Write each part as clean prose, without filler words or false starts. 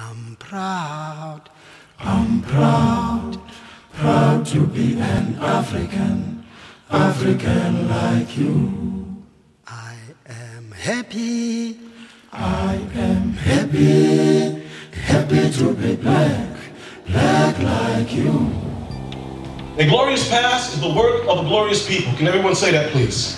I'm proud, proud to be an African, African like you. I am happy, I am happy, happy to be black, black like you. A glorious past is the work of a glorious people. Can everyone say that, please?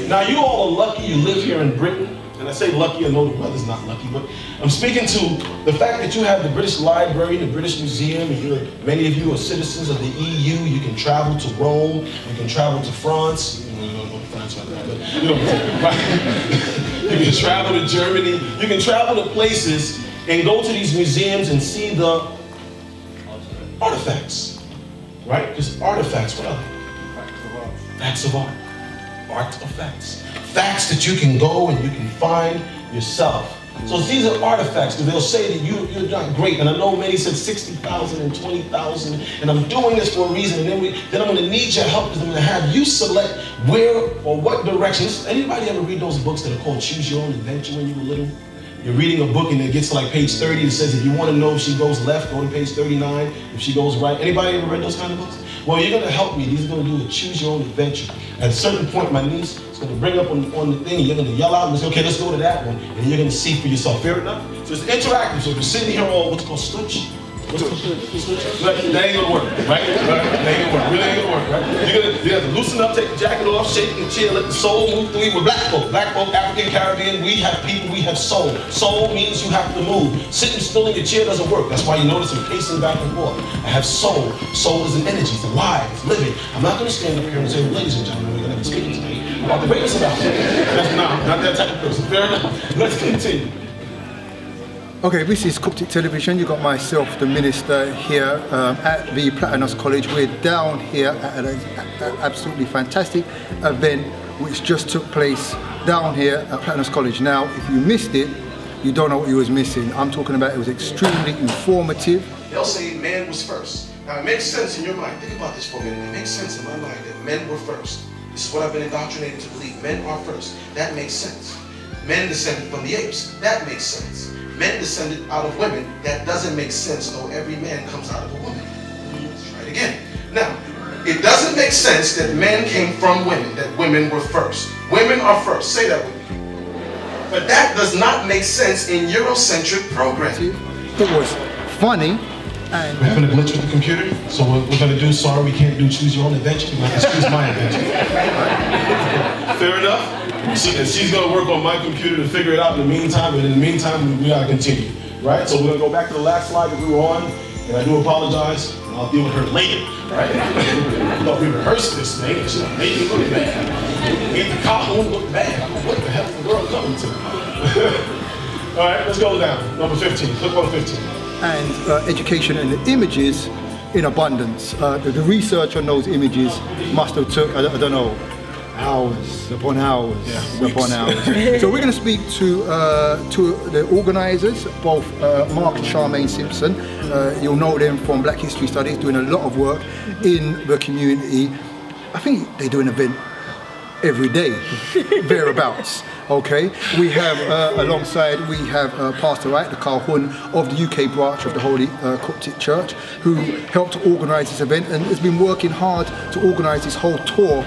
Now, you all are lucky you live here in Britain. And I say lucky, I know the weather's not lucky, but I'm speaking to the fact that you have the British Library, the British Museum, and many of you are citizens of the EU. You can travel to Rome, you can travel to France. You don't go to France like that, but you know, right? You can travel to Germany. You can travel to places and go to these museums and see the artifacts, right? Just artifacts, what are they? Facts of art. Artifacts. Facts that you can go and you can find yourself. So these are artifacts, because they'll say that you're not great. And I know many said 60,000 and 20,000, and I'm doing this for a reason. And then I'm going to need your help, because I'm going to have you select where or what directions. Anybody ever read those books that are called Choose Your Own Adventure when you were little? You're reading a book and it gets to like page 30. It says if you want to know if she goes left, go to page 39. If she goes right. Anybody ever read those kind of books? Well, you're going to help me. These are going to do a choose your own adventure. At a certain point, my niece is going to bring up on the thing, and you're going to yell out and say, okay, let's go to that one. And you're going to see for yourself. Fair enough? So it's interactive. So if you're sitting here all what's called stutch, that ain't gonna work, right? That ain't gonna work. Really ain't gonna work, right? You have to loosen up, take the jacket off, shake the chair, let the soul move through you. We're black folk, African, Caribbean. We have people, we have soul. Soul means you have to move. Sitting still in your chair doesn't work. That's why you notice I'm pacing back and forth. I have soul. Soul is an energy. It's alive. It's living. I'm not gonna stand up here and say, ladies and gentlemen, we're gonna be speaking today about the greatness of Africa. Not that type of person. Fair enough. Let's continue. Okay, this is Coptic Television. You've got myself, the minister, here at the Platanos College. We're down here at an absolutely fantastic event which just took place down here at Platanos College. Now, if you missed it, you don't know what you was missing. I'm talking about it was extremely informative. They'll say man was first. Now, it makes sense in your mind. Think about this for a minute. It makes sense in my mind that men were first. This is what I've been indoctrinated to believe. Men are first. That makes sense. Men descended from the apes. That makes sense. Men descended out of women. That doesn't make sense, though every man comes out of a woman. Let's try it again. Now, it doesn't make sense that men came from women, that women were first. Women are first. Say that with me. But that does not make sense in Eurocentric programming. It was funny. And we're having a glitch with the computer, so what we're going to do, sorry, we can't do choose your own adventure. We're going to choose my adventure. Fair enough? She's going to work on my computer to figure it out in the meantime, and in the meantime, we got to continue. Right? So we're going to go back to the last slide that we were on, and I do apologize, and I'll deal with her later. Right? Look, we rehearsed this thing, and she made me look bad. Made the column look bad. I'm like, what the hell is the world coming to? All right, let's go down. Number 15. Click on 15. And education and the images in abundance. The research on those images must have took, I don't know, hours upon hours upon hours. So we're going to speak to the organisers, both Mark and Charmaine Simpson. You'll know them from Black History Studies, doing a lot of work in the community. I think they do an event every day, thereabouts. Okay, we have alongside, we have Pastor Wright, the Calhoun of the UK branch of the Holy Coptic Church, who helped to organise this event and has been working hard to organise this whole tour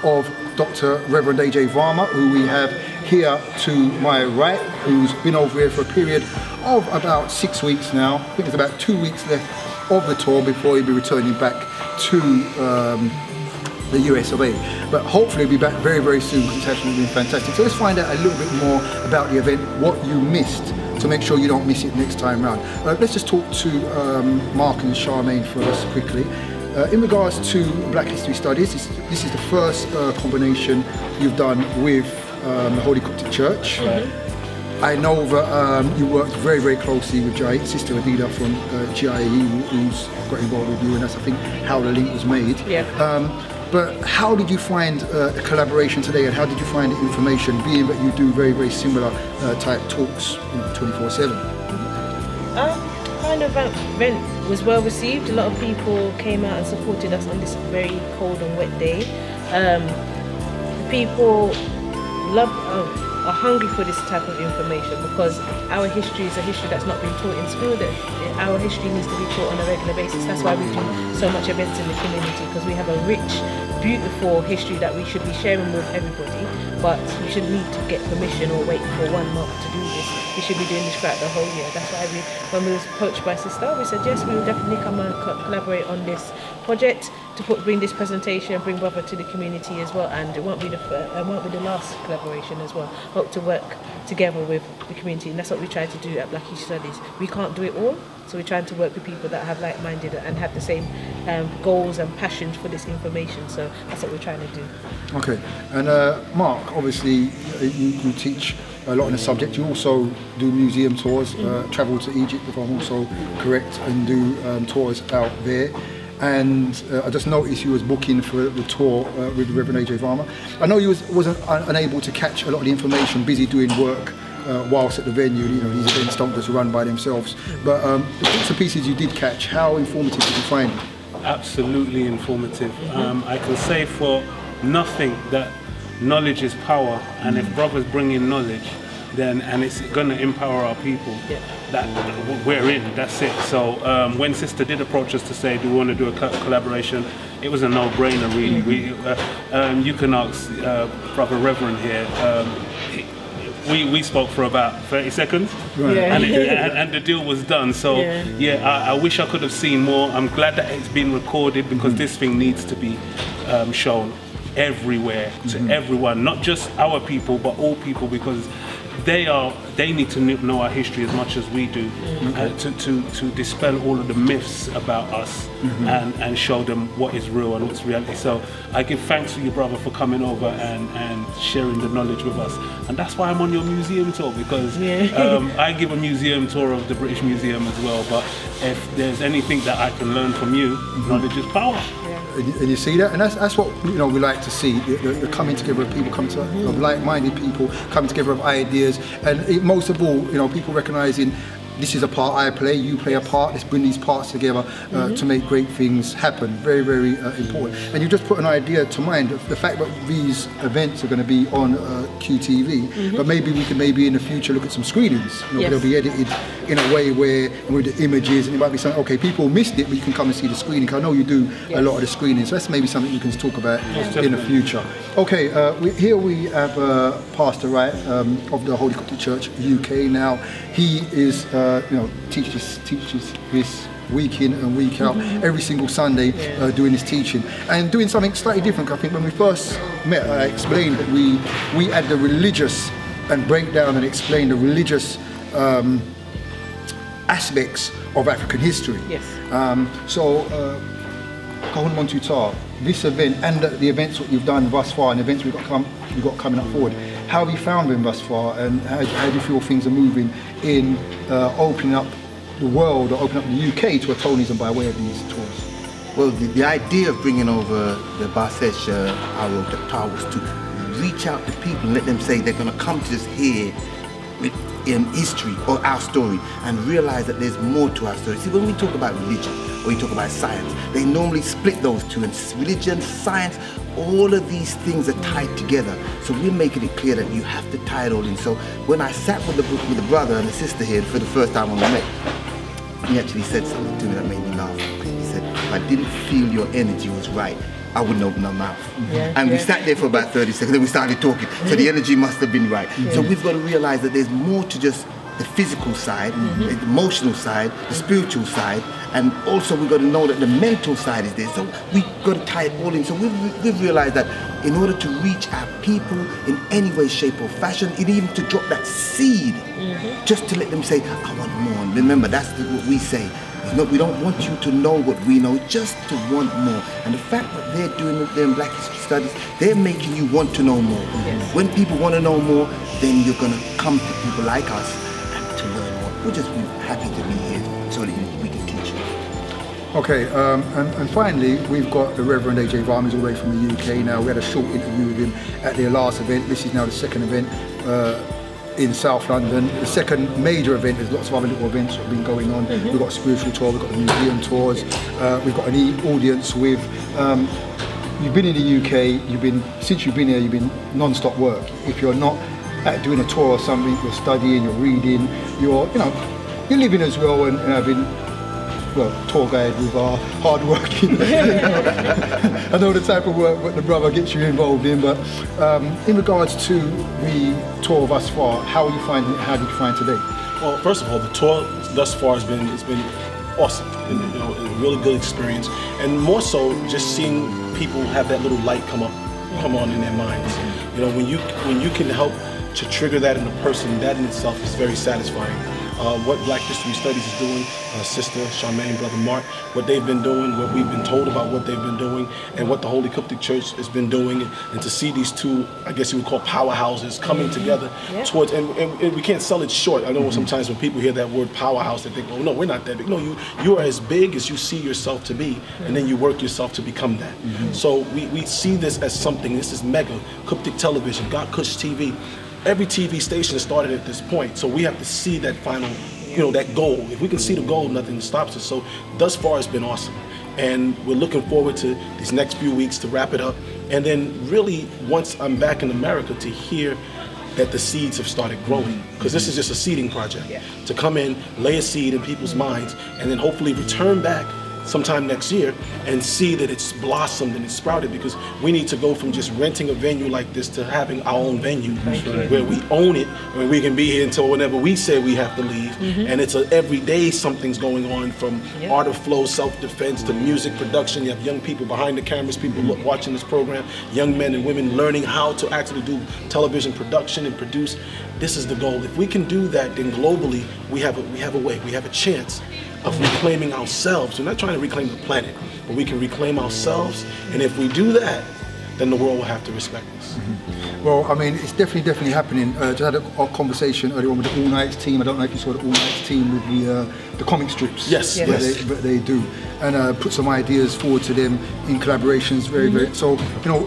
of Dr. Reverend A.J. Varma, who we have here to my right, who's been over here for a period of about 6 weeks now. I think there's about 2 weeks left of the tour before he'll be returning back to the US of A. But hopefully he'll be back very, very soon, because it's actually been fantastic. So let's find out a little bit more about the event, what you missed, to make sure you don't miss it next time round. Let's just talk to Mark and Charmaine first, quickly. In regards to Black History Studies, this is the first combination you've done with the Holy Coptic Church. I know that you worked very, very closely with Sister Adida from GIE, who's got involved with you, and that's, I think, how the link was made. But how did you find the collaboration today, and how did you find the information, being that you do very, very similar type talks 24/7? Kind of event was well received. A lot of people came out and supported us on this very cold and wet day. People love. are hungry for this type of information, because our history is a history that's not been taught in school. That our history needs to be taught on a regular basis. That's why we do so much events in the community, because we have a rich, beautiful history that we should be sharing with everybody. But we shouldn't need to get permission or wait for 1 month to do this. We should be doing this throughout the whole year. That's why when we was approached by Sister, we said yes, we will definitely come and collaborate on this project to bring this presentation and bring brother to the community as well. And it won't be the last collaboration as well. Hope to work together with the community, and that's what we try to do at Black History Studies. We can't do it all, so we're trying to work with people that have like-minded and have the same goals and passions for this information. So that's what we're trying to do. Okay, and Mark, obviously you teach a lot on the subject. You also do museum tours, travel to Egypt, if I'm also correct, and do tours out there. And I just noticed you was booking for the tour with the Reverend A.J. Varma. I know you wasn't unable to catch a lot of the information, busy doing work whilst at the venue. You know, these events don't just run by themselves. But the bits and pieces you did catch, how informative did you find it? Absolutely informative. I can say for nothing that knowledge is power, and if brothers bring in knowledge, then and it's going to empower our people, that we're in, that's it. So when Sister did approach us to say, do we want to do a collaboration, it was a no-brainer really. You can ask Brother Reverend here. We spoke for about 30 seconds, and the deal was done. So I wish I could have seen more. I'm glad that it's been recorded, because this thing needs to be everywhere to everyone, not just our people but all people, because they need to know our history as much as we do, to dispel all of the myths about us, and show them what is real and what's reality. So I give thanks to your brother for coming over and sharing the knowledge with us, and that's why I'm on your museum tour, because I give a museum tour of the British Museum as well. But if there's anything that I can learn from you, knowledge is power. And you see that, and that's what we like to see, the coming together of people, coming together of like-minded people, coming together of ideas, and most of all, people recognizing this is a part I play, you play a part. Let's bring these parts together to make great things happen. Very, very important. And you just put an idea to mind, the fact that these events are going to be on QTV, but maybe we can in the future look at some screenings. They'll be edited in a way where, with the images, and it might be something, okay, people missed it, but you can come and see the screening. I know you do a lot of the screenings, so that's maybe something you can talk about in the future. Okay, here we have Pastor Wright of the Holy Coptic Church UK. Now, he is teaches this week in and week out, every single Sunday, doing his teaching and doing something slightly different. I think when we first met, I explained that we had the religious and break down and explain the religious aspects of African history. Yes. So, Kahun Montutar, this event and the events that you've done thus far, and events we've got coming up forward, how have you found them thus far, and how do you feel things are moving in opening up the world, or opening up the UK to Atonism by way of these tours? Well, the idea of bringing over the Basesh Aro Daktar was to reach out to people and let them say they're going to come to this here in history or our story, and realize that there's more to our story. See, when we talk about religion or we talk about science, they normally split those two, and religion, science, all of these things are tied together. So we're making it clear that you have to tie it all in. So when I sat with the brother and the sister here for the first time when we met, he actually said something to me that made me laugh. He said, if I didn't feel your energy was right, I wouldn't open my mouth. And we sat there for about 30 seconds, then we started talking. So the energy must have been right. So we've got to realize that there's more to just the physical side, the emotional side, the spiritual side, and also we've got to know that the mental side is there. So we've got to tie it all in. So we've realized that in order to reach our people in any way, shape or fashion, and even to drop that seed, just to let them say, I want more. And remember, that's what we say. We don't want you to know what we know, just to want more. And the fact that they're doing it there in Black History Studies, they're making you want to know more. When people want to know more, then you're going to come to people like us and to learn more. We'll just be happy to be here so that we can teach you. Okay, and finally, we've got the Reverend A.J. Varma, who's all the way from the UK now. We had a short interview with him at their last event. This is now the second event in South London. The second major event. There's lots of other little events that have been going on. We've got a spiritual tour, we've got the museum tours, we've got an audience with, you've been in the UK, since you've been here, you've been non-stop work. If you're not at doing a tour or something, you're studying, you're reading, you're living as well and having, well, tour guide with our hard working. I know the type of work that the brother gets you involved in, but in regards to the tour thus far, how are you finding it? How did you find today? Well, first of all, the tour thus far has been awesome. And, a really good experience, and more so just seeing people have that little light come on in their minds. When you can help to trigger that in a person, that in itself is very satisfying. What Black History Studies is doing, Sister Charmaine, Brother Mark, what they've been doing, what we've been told about what they've been doing, and what the Holy Coptic Church has been doing, and to see these two, I guess you would call powerhouses, coming together towards, and we can't sell it short. I know sometimes when people hear that word powerhouse, they think, oh no, we're not that big. No, you are as big as you see yourself to be, and then you work yourself to become that. So we see this as something, this is mega, Coptic television, God Kush TV. Every TV station has started at this point, so we have to see that final, that goal. If we can see the goal, nothing stops us. So thus far, it's been awesome, and we're looking forward to these next few weeks to wrap it up, and then really once I'm back in America to hear that the seeds have started growing, because this is just a seeding project. To come in, lay a seed in people's minds, and then hopefully return back sometime next year and see that it's blossomed and it's sprouted, because we need to go from just renting a venue like this to having our own venue where we own it, where we can be here until whenever we say we have to leave. And it's every day something's going on, from art of flow, self-defense, to music production. You have young people behind the cameras, people watching this program, young men and women learning how to actually do television production and produce. This is the goal. If we can do that, then globally we have a way, we have a chance of reclaiming ourselves. We're not trying to reclaim the planet, but we can reclaim ourselves, and if we do that, then the world will have to respect us. Well, I mean, it's definitely happening. Just had a conversation earlier on with the All Nights team. I don't know if you saw the All Nights team with the comic strips. Yes. But they do, and put some ideas forward to them in collaborations. Very. So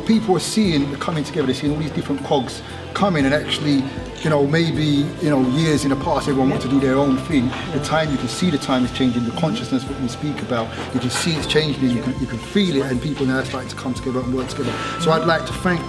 people are seeing the coming together. They're seeing all these different cogs coming, and actually, maybe years in the past, everyone wanted to do their own thing. The time, you can see the time is changing. The consciousness, what we speak about, you can see it's changing. You can feel it, and people now are starting to come together and work together. So I'd like to thank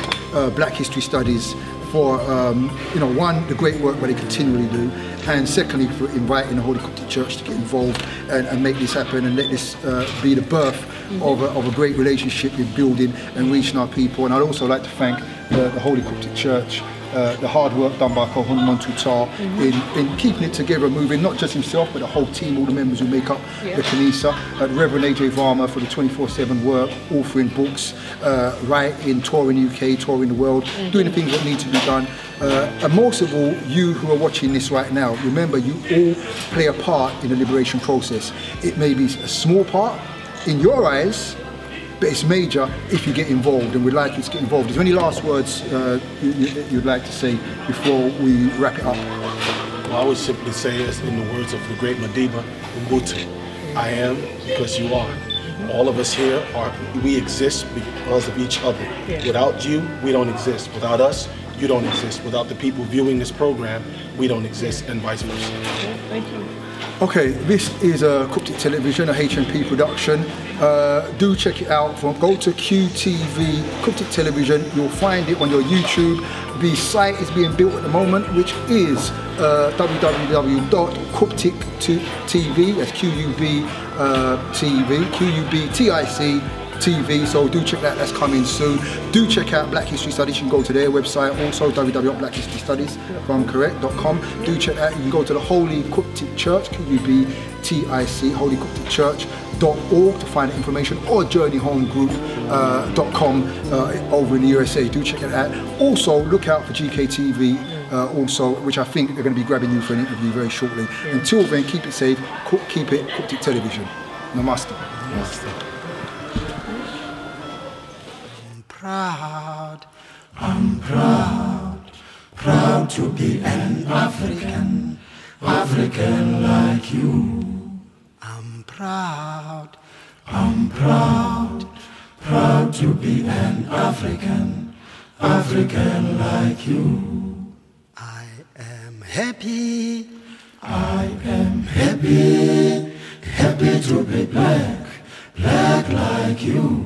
Black History Studies for one, the great work that they continually do, and secondly for inviting the Holy Coptic Church to get involved and make this happen, and let this be the birth of a great relationship in building and reaching our people. And I'd also like to thank the Holy Coptic Church, the hard work done by Kohon Montutar in keeping it together, moving, not just himself, but the whole team, all the members who make up the Kanisa, Reverend AJ Varma for the 24/7 work, authoring books, writing, touring UK, touring the world, doing the things that need to be done. And most of all, you who are watching this right now, remember, you all play a part in the liberation process. It may be a small part in your eyes, but it's major if you get involved, and we'd like you to get involved. Is there any last words you'd like to say before we wrap it up? Well, I would simply say, as in the words of the great Madiba, Ubuntu, I am because you are. All of us here we exist because of each other. Without you, we don't exist. Without us, you don't exist. Without the people viewing this program, we don't exist, and vice versa. Thank you. Okay, this is a Coptic Television, a HMP production. Do check it out. Go to QTV Coptic Television. You'll find it on your YouTube. The site is being built at the moment, which is www.coptic.tv. That's QUB TV, QUBTIC TV. So do check that. That's coming soon. Do check out Black History Studies. You can go to their website, also www.blackhistorystudies.com. Do check that. You can go to the Holy Coptic Church, QUBTIC, Holy Coptic Church.org to find the information, or journeyhomegroup.com over in the USA. Do check it out. Also, look out for GKTV, which I think they're going to be grabbing you for an interview very shortly. Until then, keep it safe. Keep it Coptic Television. Namaste. Namaste. I'm proud to be an African like you. I'm proud to be an African like you. I am happy to be black like you.